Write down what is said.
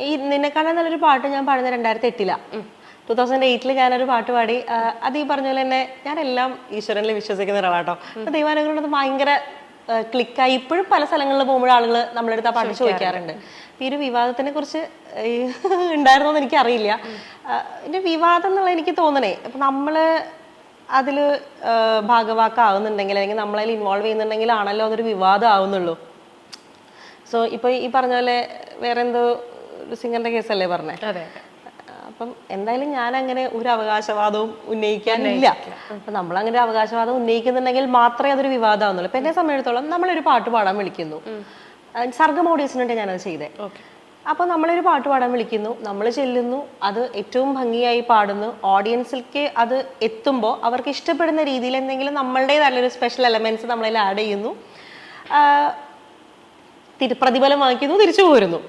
ഈ നിന്നെക്കാളും നല്ലൊരു പാട്ട് ഞാൻ പാടുന്നത് 2008 2008 ഞാനൊരു പാട്ട് പാടി. അത് ഈ പറഞ്ഞ പോലെ തന്നെ ഞാനെല്ലാം ഈശ്വരനിൽ വിശ്വസിക്കുന്ന ഒരാളാട്ടോ. ദൈവാനുഗ്രഹം അത് ഭയങ്കര ക്ലിക്കായി. ഇപ്പോഴും പല സ്ഥലങ്ങളിൽ പോകുമ്പോൾ ആളുകൾ നമ്മളെടുത്ത് ആ പാട്ട് ചോദിക്കാറുണ്ട്. ഈ ഒരു വിവാദത്തിനെ കുറിച്ച് ഉണ്ടായിരുന്നോന്ന് എനിക്കറിയില്ല. ഇതിന്റെ വിവാദം എന്നുള്ള എനിക്ക് തോന്നണേ അപ്പൊ നമ്മള് അതില് ഭാഗവാക്കാവുന്നുണ്ടെങ്കിൽ അല്ലെങ്കിൽ നമ്മളതിൽ ഇൻവോൾവ് ചെയ്യുന്നുണ്ടെങ്കിലാണല്ലോ അതൊരു വിവാദം ആവുന്നുള്ളൂ. സോ ഇപ്പൊ ഈ പറഞ്ഞ പോലെ വേറെ എന്തോ സിംഗറിന്റെ കേസല്ലേ പറഞ്ഞേ. അപ്പം എന്തായാലും ഞാൻ അങ്ങനെ ഒരു അവകാശവാദവും ഉന്നയിക്കാനില്ല. അപ്പൊ നമ്മളങ്ങനെ ഒരു അവകാശവാദം ഉന്നയിക്കുന്നുണ്ടെങ്കിൽ മാത്രമേ അതൊരു വിവാദമാവുന്നുള്ളൂ. ഇപ്പൊ എന്നെ സംബന്ധിച്ചിടത്തോളം നമ്മളൊരു പാട്ട് പാടാൻ വിളിക്കുന്നു, സർഗം ഓഡിയൻസിനുണ്ട് ഞാനത് ചെയ്തേ. അപ്പൊ നമ്മളൊരു പാട്ട് പാടാൻ വിളിക്കുന്നു, നമ്മൾ ചെല്ലുന്നു, അത് ഏറ്റവും ഭംഗിയായി പാടുന്നു, ഓഡിയൻസിലേക്ക് അത് എത്തുമ്പോൾ അവർക്ക് ഇഷ്ടപ്പെടുന്ന രീതിയിൽ എന്തെങ്കിലും നമ്മളുടേതായൊരു സ്പെഷ്യൽ എലമെന്റ്സ് നമ്മളതിൽ ആഡ് ചെയ്യുന്നു, പ്രതിഫലം വാങ്ങിക്കുന്നു, തിരിച്ചു പോരുന്നു.